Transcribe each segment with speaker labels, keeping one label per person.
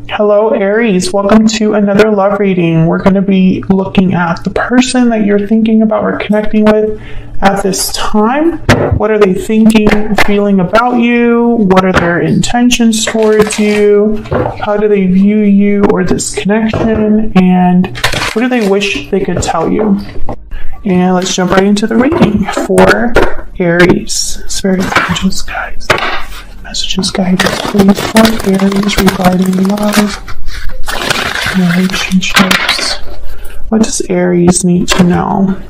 Speaker 1: Hello, Aries. Welcome to another love reading. We're going to be looking at the person that you're thinking about or connecting with at this time. What are they thinking, feeling about you? What are their intentions towards you? How do they view you or this connection? And what do they wish they could tell you? And let's jump right into the reading for Aries. Spirit messages, guys. Messages, guidance, please, for Aries regarding love, relationships. What does Aries need to know?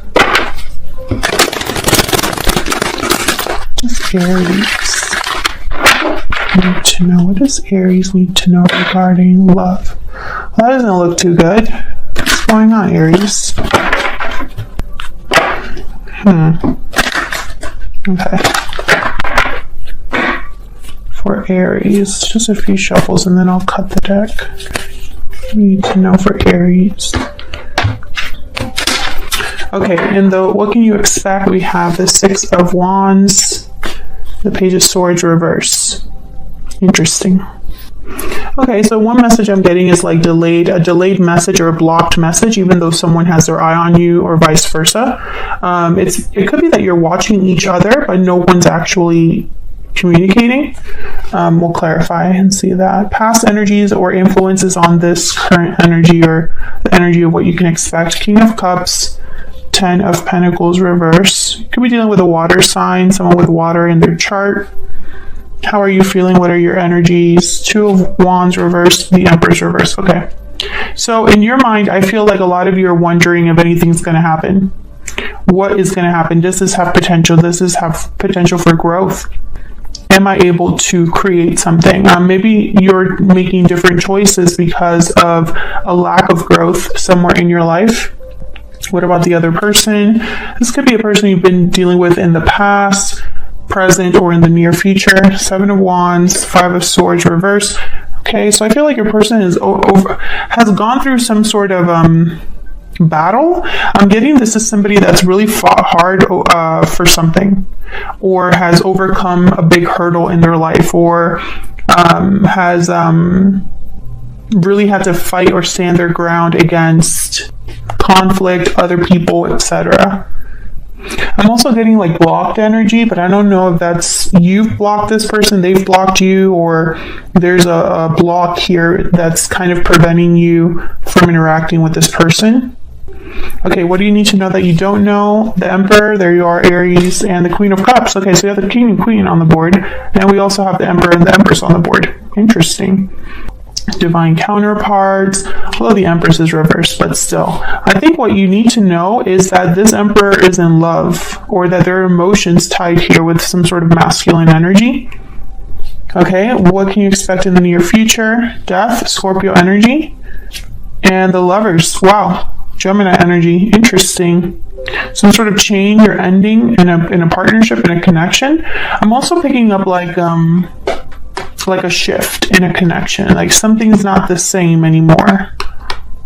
Speaker 1: What does Aries need to know? What does Aries need to know regarding love? Well, that doesn't look too good. What's going on, Aries? Okay. For Aries, just a few shuffles and then I'll cut the deck. We need to know for Aries. Okay, and what can you expect? We have the Six of Wands, the Page of Swords reverse. Interesting. Okay, so one message I'm getting is like a delayed message or a blocked message, even though someone has their eye on you or vice versa. It could be that you're watching each other, but no one's actually communicating. We'll clarify and see that. Past energies or influences on this current energy or the energy of what you can expect. King of Cups, Ten of Pentacles reverse. You could be dealing with a water sign, someone with water in their chart. How are you feeling? What are your energies? Two of Wands reverse, the Empress reverse. Okay. So in your mind, I feel like a lot of you are wondering if anything's going to happen. What is going to happen? Does this have potential? Does this have potential for growth? Am I able to create something? Maybe you're making different choices because of a lack of growth somewhere in your life. What about the other person? This could be a person you've been dealing with in the past, present, or in the near future. Seven of Wands, Five of Swords reverse. Okay, so I feel like your person has gone through some sort of battle. I'm getting this is somebody that's really fought hard for something, or has overcome a big hurdle in their life, or has really had to fight or stand their ground against conflict, other people, etc. I'm also getting like blocked energy, but I don't know if that's you've blocked this person, they've blocked you, or there's a block here that's kind of preventing you from interacting with this person. Okay, what do you need to know that you don't know? The Emperor, there you are, Aries, and the Queen of Cups. Okay, so you have the King and Queen on the board, and we also have the Emperor and the Empress on the board. Interesting. Divine counterparts. Although the Empress is reversed, but still. I think what you need to know is that this Emperor is in love, or that there are emotions tied here with some sort of masculine energy. Okay, what can you expect in the near future? Death, Scorpio energy, and the Lovers. Wow. Gemini energy. Interesting. Some sort of change or ending in a partnership, in a connection. I'm also picking up like a shift in a connection. Like something's not the same anymore.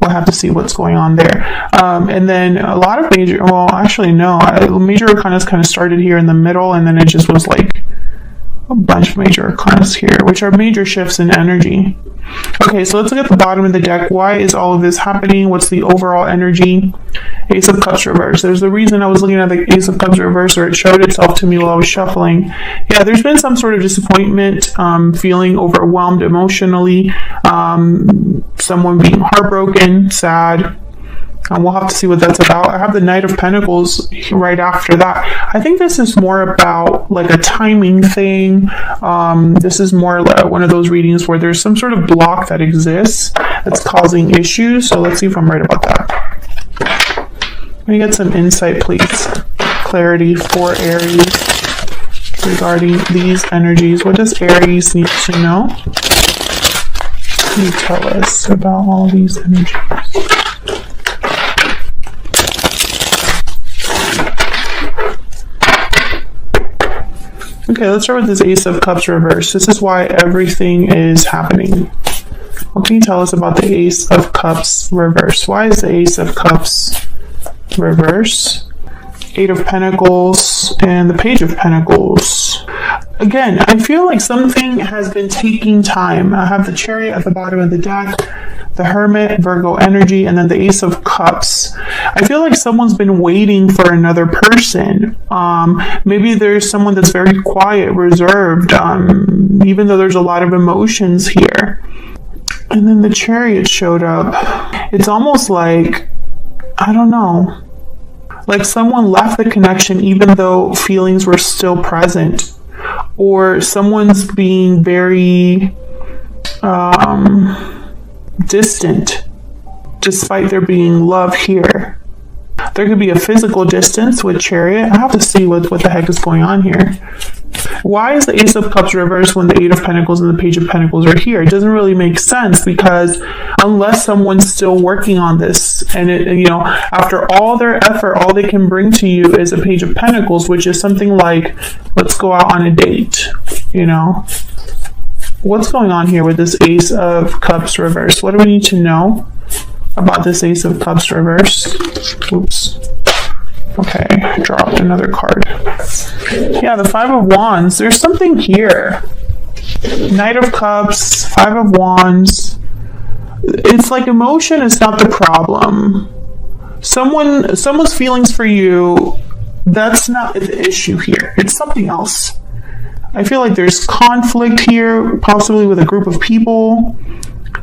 Speaker 1: We'll have to see what's going on there. And then a lot of major arcanas kind of started here in the middle, and then it just was like a bunch of major arcanas here, which are major shifts in energy. Okay, so let's look at the bottom of the deck. Why is all of this happening? What's the overall energy? Ace of Cups reverse. There's the reason I was looking at the Ace of Cups reverse, or it showed itself to me while I was shuffling. Yeah, there's been some sort of disappointment, feeling overwhelmed emotionally, someone being heartbroken, sad. We'll have to see what that's about. I have the Knight of Pentacles right after that. I think this is more about like a timing thing. This is more like one of those readings where there's some sort of block that exists that's causing issues. So let's see if I'm right about that. Let me get some insight, please. Clarity for Aries regarding these energies. What does Aries need to know? Can you tell us about all these energies? Okay, let's start with this Ace of Cups reverse. This is why everything is happening. What can you tell us about the Ace of Cups reverse? Why is the Ace of Cups reverse? Eight of Pentacles and the Page of Pentacles. again, I feel like something has been taking time. I have the Chariot at the bottom of the deck, the Hermit, Virgo energy, and then the Ace of Cups. I feel like someone's been waiting for another person. Maybe there's someone that's very quiet, reserved, even though there's a lot of emotions here. And then the Chariot showed up. It's almost like, I don't know, like someone left the connection even though feelings were still present. Or someone's being very distant despite there being love here. There could be a physical distance with Chariot. I have to see what the heck is going on here. Why is the Ace of Cups reversed when the Eight of Pentacles and the Page of Pentacles are here? It doesn't really make sense, because unless someone's still working on this, and after all their effort, all they can bring to you is a Page of Pentacles, which is something like, let's go out on a date, What's going on here with this Ace of Cups reverse? What do we need to know about this Ace of Cups reverse? Oops. Okay, dropped another card. Yeah, the Five of Wands. There's something here. Knight of Cups, Five of Wands. It's like emotion is not the problem. Someone's feelings for you, that's not the issue here. It's something else. I feel like there's conflict here, possibly with a group of people.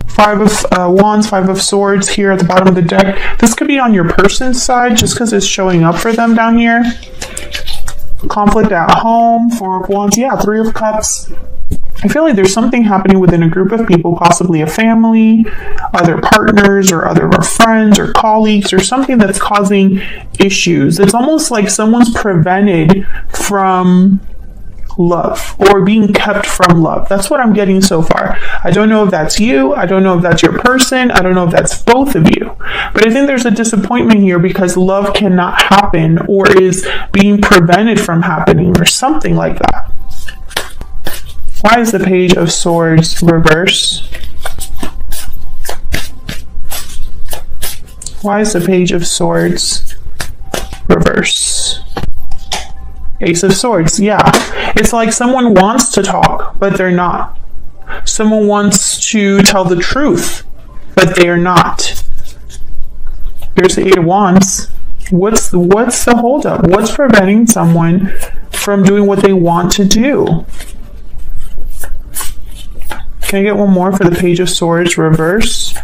Speaker 1: Five of Wands, Five of Swords here at the bottom of the deck. This could be on your person's side just because it's showing up for them down here. Conflict at home, Four of Wands, yeah, Three of Cups. I feel like there's something happening within a group of people, possibly a family, other partners, or other friends, or colleagues, or something that's causing issues. It's almost like someone's prevented from love, or being kept from love. That's what I'm getting so far. I don't know if that's you. I don't know if that's your person. I don't know if that's both of you. But I think there's a disappointment here because love cannot happen, or is being prevented from happening, or something like that. Why is the Page of Swords reverse? Why is the Page of Swords reverse? Ace of Swords, yeah. It's like someone wants to talk, but they're not. Someone wants to tell the truth, but they are not. There's the Eight of Wands. What's the holdup? What's preventing someone from doing what they want to do? Can I get one more for the Page of Swords reverse?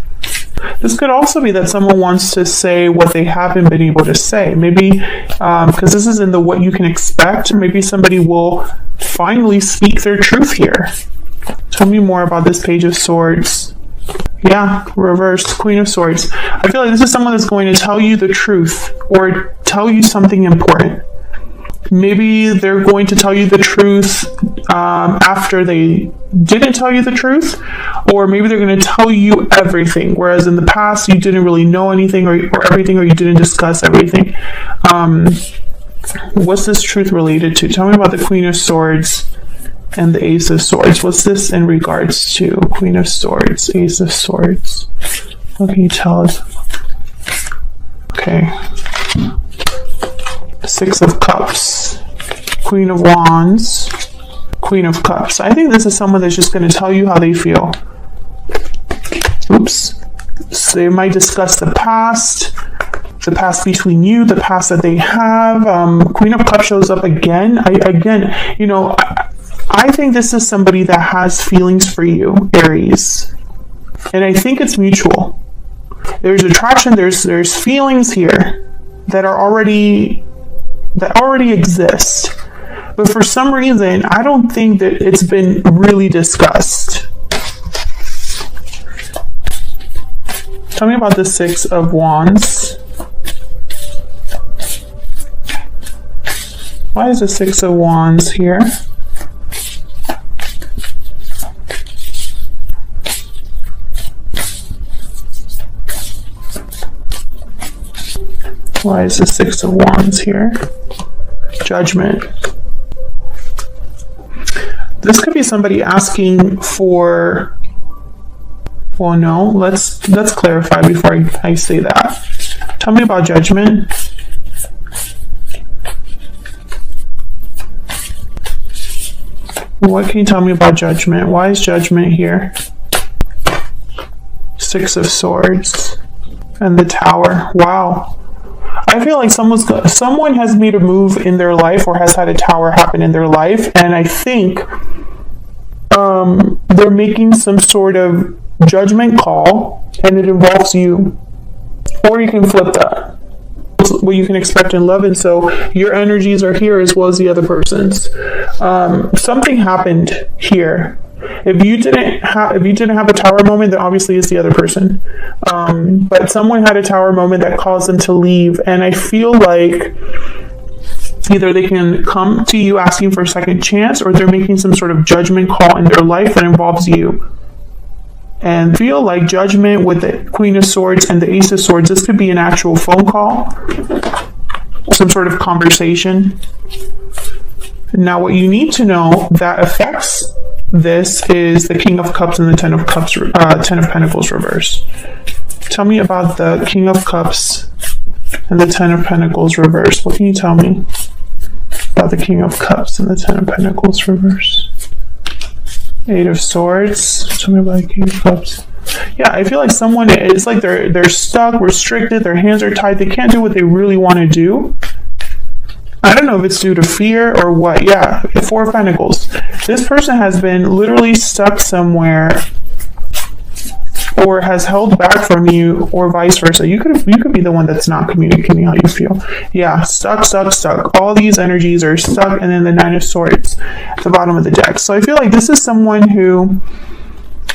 Speaker 1: This could also be that someone wants to say what they haven't been able to say. Maybe, because this is in the what you can expect, maybe somebody will finally speak their truth here. Tell me more about this Page of Swords. Yeah, reverse, Queen of Swords. I feel like this is someone that's going to tell you the truth, or tell you something important. Maybe they're going to tell you the truth after they didn't tell you the truth, or maybe they're going to tell you everything, whereas in the past you didn't really know anything, or everything, or you didn't discuss everything. What's this truth related to? Tell me about the Queen of Swords and the Ace of Swords. What's this in regards to? Queen of Swords, Ace of Swords. What can you tell us? Okay. Six of Cups, Queen of Wands, Queen of Cups. I think this is someone that's just going to tell you how they feel. Oops. So they might discuss the past between you, the past that they have. Queen of Cups shows up again. I think this is somebody that has feelings for you, Aries. And I think it's mutual. There's attraction, there's feelings here that already exist. But for some reason, I don't think that it's been really discussed. Tell me about the Six of Wands. Why is the Six of Wands here? Why is the Six of Wands here? Judgment. This could be somebody asking for... Well, no. Let's clarify before I say that. Tell me about Judgment. What can you tell me about Judgment? Why is Judgment here? Six of Swords and the Tower. Wow. I feel like someone has made a move in their life or has had a tower happen in their life, and I think they're making some sort of judgment call, and it involves you. Or you can flip that. What you can expect in love, and so your energies are here as well as the other person's. Something happened here. If you didn't have a tower moment, then obviously it's the other person. But someone had a tower moment that caused them to leave, and I feel like either they can come to you asking for a second chance, or they're making some sort of judgment call in their life that involves you. And feel like Judgment with the Queen of Swords and the Ace of Swords, this could be an actual phone call, some sort of conversation. Now, what you need to know that affects this is the King of Cups and the Ten of Pentacles reverse. Tell me about the King of Cups and the Ten of Pentacles reverse. What can you tell me about the King of Cups and the Ten of Pentacles reverse? Eight of Swords. Tell me about the King of Cups. Yeah, I feel like someone is like they're stuck, restricted, their hands are tied, they can't do what they really want to do. I don't know if it's due to fear or what. Yeah, Four of Pentacles. This person has been literally stuck somewhere, or has held back from you, or vice versa. You could be the one that's not communicating how you feel. Yeah, stuck. All these energies are stuck, and then the Nine of Swords at the bottom of the deck. So I feel like this is someone who,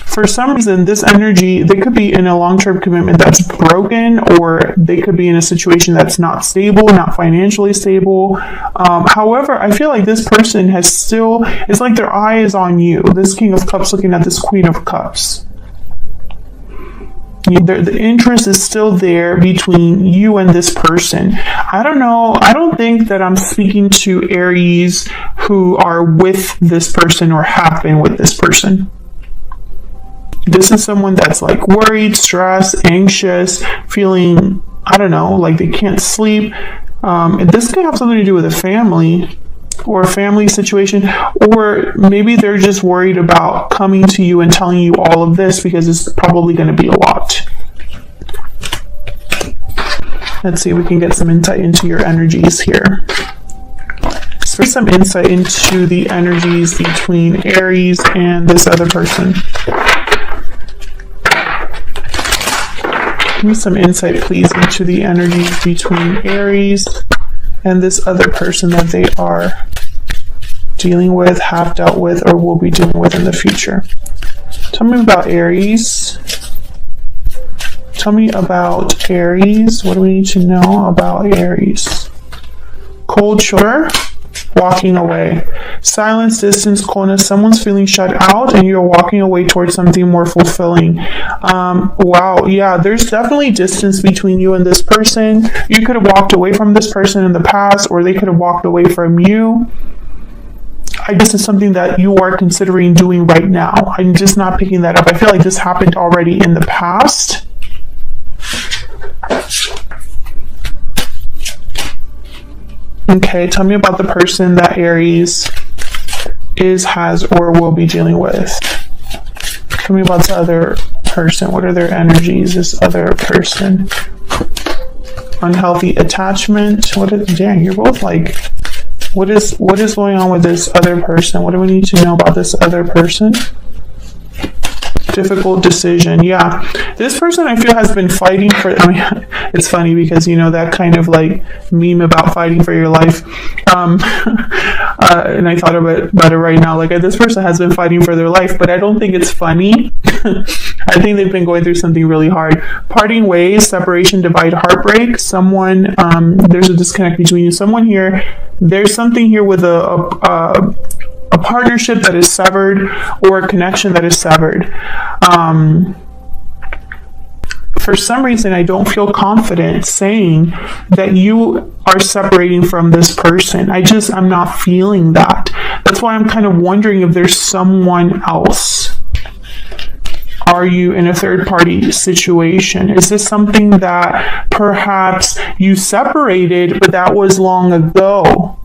Speaker 1: for some reason, this energy, they could be in a long-term commitment that's broken, or they could be in a situation that's not stable, not financially stable. However, I feel like this person has still, it's like their eye is on you. This King of Cups looking at this Queen of Cups. The interest is still there between you and this person. I don't know. I don't think that I'm speaking to Aries who are with this person or have been with this person. This is someone that's like worried, stressed, anxious, feeling, I don't know, like they can't sleep. This could have something to do with a family or a family situation, or maybe they're just worried about coming to you and telling you all of this because it's probably going to be a lot. Let's see if we can get some insight into your energies here. Let's get some insight into the energies between Aries and this other person. Give me some insight, please, into the energies between Aries and this other person that they are dealing with, have dealt with, or will be dealing with in the future. Tell me about Aries. Tell me about Aries. What do we need to know about Aries? Cold shoulder, walking away. Silence, distance, coldness. Someone's feeling shut out and you're walking away towards something more fulfilling. Wow, yeah, there's definitely distance between you and this person. You could have walked away from this person in the past, or they could have walked away from you. I guess it's something that you are considering doing right now. I'm just not picking that up. I feel like this happened already in the past. Okay, tell me about the person that Aries is, has, or will be dealing with. Tell me about the other person. What are their energies, this other person? Unhealthy attachment. Dang, you're both like, what is going on with this other person? What do we need to know about this other person? Difficult decision. Yeah, this person I feel has been fighting for, I mean, it's funny because, you know, that kind of like meme about fighting for your life, and I thought about it right now, like this person has been fighting for their life, but I don't think it's funny. I think they've been going through something really hard. Parting ways, separation, divide, heartbreak. Someone, there's a disconnect between you. Someone here, there's something here with a partnership that is severed, or a connection that is severed. For some reason, I don't feel confident saying that you are separating from this person. I'm not feeling that. That's why I'm kind of wondering if there's someone else. Are you in a third-party situation? Is this something that perhaps you separated, but that was long ago?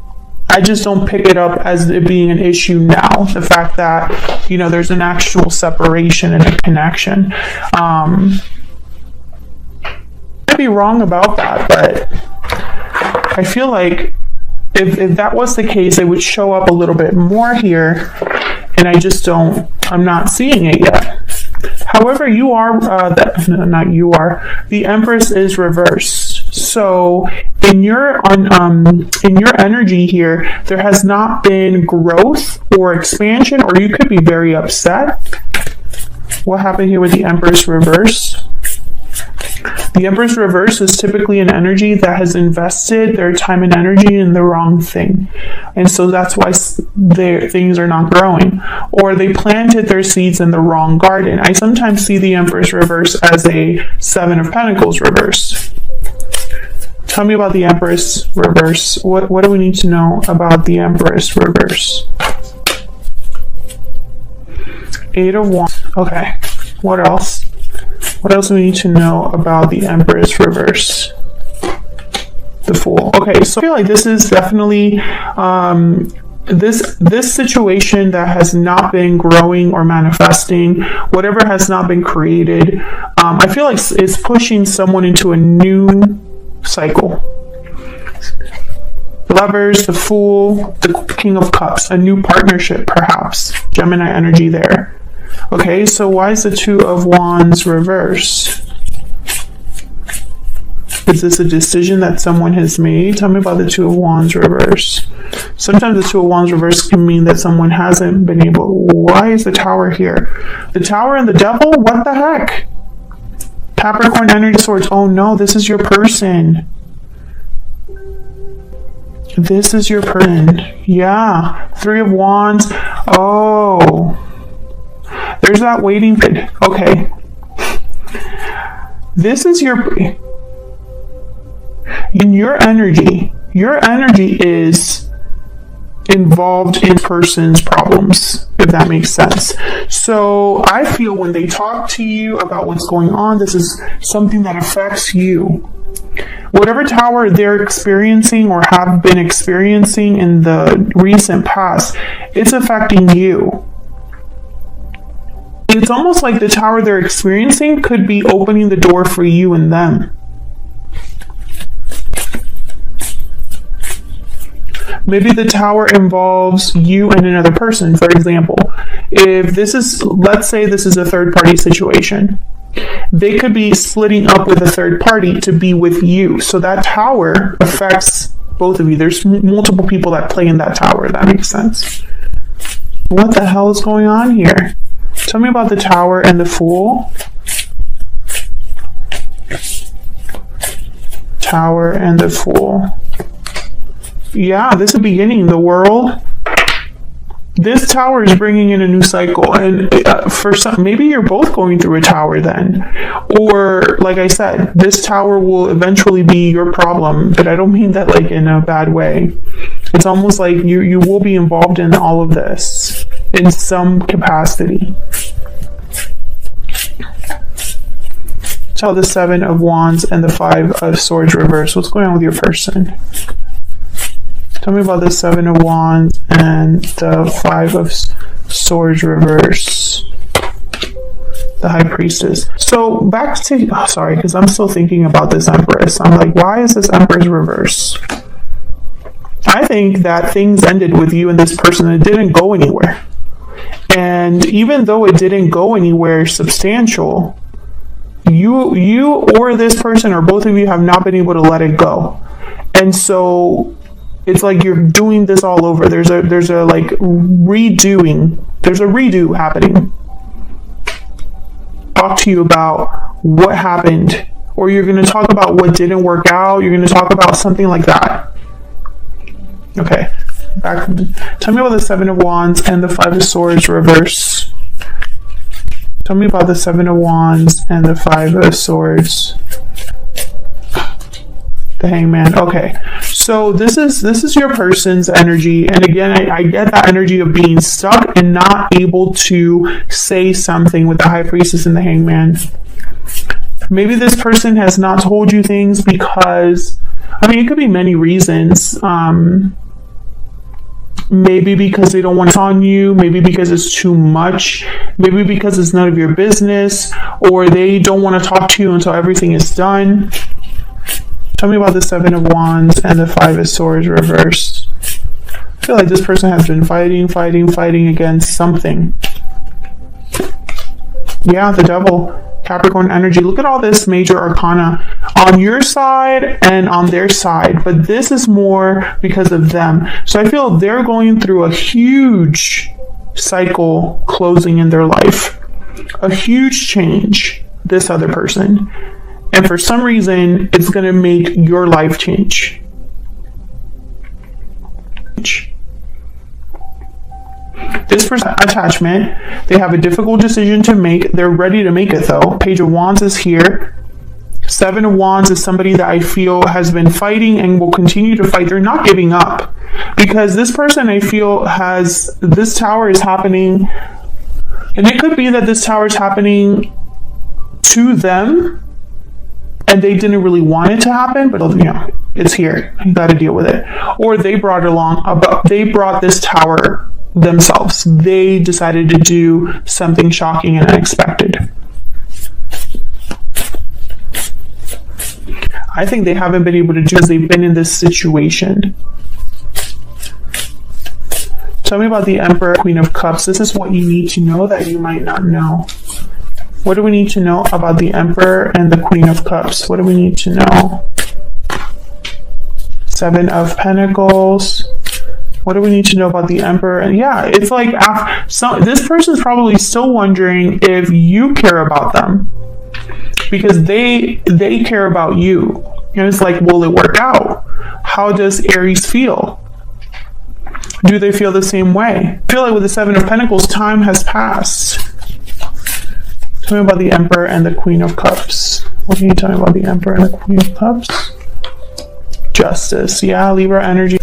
Speaker 1: I just don't pick it up as it being an issue now. The fact that, you know, there's an actual separation and a connection. I'd be wrong about that, but I feel like if that was the case, it would show up a little bit more here, and I'm not seeing it yet. However, the Empress is reversed. So in your energy here, there has not been growth or expansion, or you could be very upset. What happened here with the Empress reverse? The Empress reverse is typically an energy that has invested their time and energy in the wrong thing. And so that's why their things are not growing. Or they planted their seeds in the wrong garden. I sometimes see the Empress reverse as a Seven of Pentacles reverse. Tell me about the Empress reverse. What do we need to know about the Empress reverse? Eight of Wands. Okay. What else? What else do we need to know about the Empress reverse? The Fool. Okay, so I feel like this is definitely this situation that has not been growing or manifesting, whatever has not been created. I feel like it's pushing someone into a new cycle. Lovers, the Fool, the King of Cups, a new partnership, perhaps. Gemini energy there. Okay, so why is the Two of Wands reverse? Is this a decision that someone has made? Tell me about the Two of Wands reverse. Sometimes the Two of Wands reverse can mean that someone hasn't been able. Why is the Tower here? The Tower and the Devil? What the heck? Capricorn energy swords. Oh no, this is your person. This is your person. Yeah. Three of Wands. Oh. There's that waiting period. Okay. This is your energy. Your energy is involved in person's problems, if that makes sense. So I feel when they talk to you about what's going on, this is something that affects you. Whatever Tower they're experiencing or have been experiencing in the recent past, it's affecting you. It's almost like the Tower they're experiencing could be opening the door for you and them. Maybe the Tower involves you and another person. For example, if this is, let's say this is a third party situation, they could be splitting up with a third party to be with you. So that Tower affects both of you. There's multiple people that play in that Tower. That makes sense. What the hell is going on here? Tell me about the Tower and the Fool. Tower and the Fool. Yeah, this is the beginning. The World. This Tower is bringing in a new cycle. And for some, maybe you're both going through a Tower then. Or, like I said, this Tower will eventually be your problem. But I don't mean that like in a bad way. It's almost like you will be involved in all of this in some capacity. Tell the Seven of Wands and the Five of Swords reverse. What's going on with your person? Tell me about the Seven of Wands and the Five of Swords reverse. The High Priestess. So back to, sorry, because I'm still thinking about this Empress. I'm like, why is this Empress reverse? I think that things ended with you and this person. It didn't go anywhere. And even though it didn't go anywhere substantial, you or this person or both of you have not been able to let it go. And so it's like you're doing this all over. There's a like redoing. There's a redo happening. Talk to you about what happened, or you're going to talk about what didn't work out. You're going to talk about something like that. Okay. Tell me about the Seven of Wands and the Five of Swords reverse. Tell me about the Seven of Wands and the Five of Swords. The Hangman. Okay. So this is your person's energy. And again, I get that energy of being stuck and not able to say something with the High Priestess and the Hangman. Maybe this person has not told you things because, I mean, it could be many reasons. Maybe because they don't want it on you, maybe because it's too much, maybe because it's none of your business, or they don't want to talk to you until everything is done. Tell me about the Seven of Wands and the Five of Swords reversed. I feel like this person has been fighting against something. Yeah, the Devil. Capricorn energy. Look at all this major arcana on your side and on their side, but this is more because of them. So I feel they're going through a huge cycle closing in their life, a huge change, this other person, and for some reason it's going to make your life change. This person, attachment, they have a difficult decision to make. They're ready to make it though. Page of Wands is here. Seven of Wands is somebody that I feel has been fighting and will continue to fight. They're not giving up because this person I feel has, this tower is happening, and it could be that this tower is happening to them and they didn't really want it to happen, but you know, it's here. You got to deal with it. Or they brought it along, they brought this tower themselves. They decided to do something shocking and unexpected. I think they haven't been able to do because they've been in this situation. Tell me about the Emperor, Queen of Cups. This is what you need to know that you might not know. What do we need to know about the Emperor and the Queen of Cups? What do we need to know? Seven of Pentacles. What do we need to know about the Emperor? And yeah, it's like this person's probably still wondering if you care about them because they care about you. And it's like, will it work out? How does Aries feel? Do they feel the same way? I feel like with the Seven of Pentacles, time has passed. Tell me about the Emperor and the Queen of Cups. What can you tell me about the Emperor and the Queen of Cups? Justice. Yeah, Libra energy.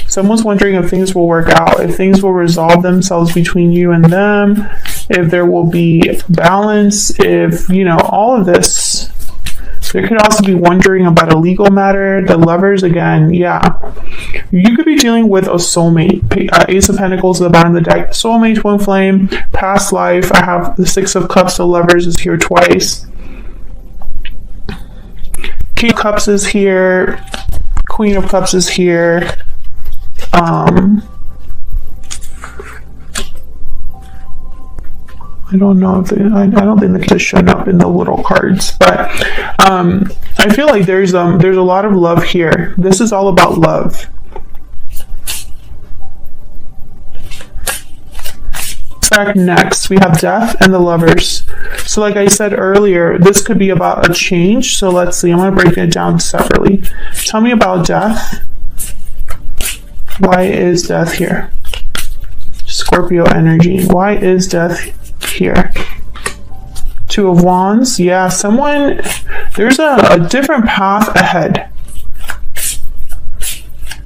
Speaker 1: Someone's wondering if things will work out, if things will resolve themselves between you and them, if there will be balance, if, you know, all of this. They could also be wondering about a legal matter. The Lovers again, yeah. You could be dealing with a soulmate. Ace of Pentacles at the bottom of the deck. Soulmate, twin flame, past life. I have the Six of Cups. The Lovers is here twice. King of Cups is here. Queen of Cups is here. I don't know if I don't think the kids showing up in the little cards, but I feel like there's a lot of love here. This is all about love. Next, we have Death and the Lovers. So like I said earlier, this could be about a change. So let's see. I'm going to break it down separately. Tell me about Death. Why is Death here? Scorpio energy. Why is Death here? Two of Wands. Yeah, someone, there's a different path ahead.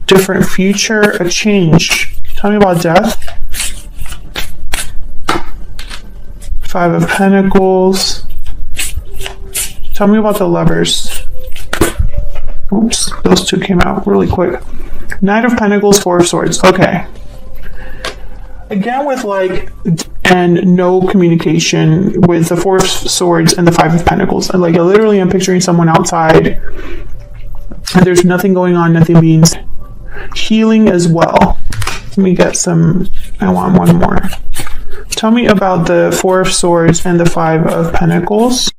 Speaker 1: Different future, a change. Tell me about Death. Five of Pentacles. Tell me about the Lovers. Oops, those two came out really quick. Knight of Pentacles, Four of Swords. Okay. Again with like, and no communication with the Four of Swords and the Five of Pentacles. And like, literally I'm picturing someone outside and there's nothing going on, nothing being said. Healing as well. Let me get some, I want one more. Tell me about the Four of Swords and the Five of Pentacles.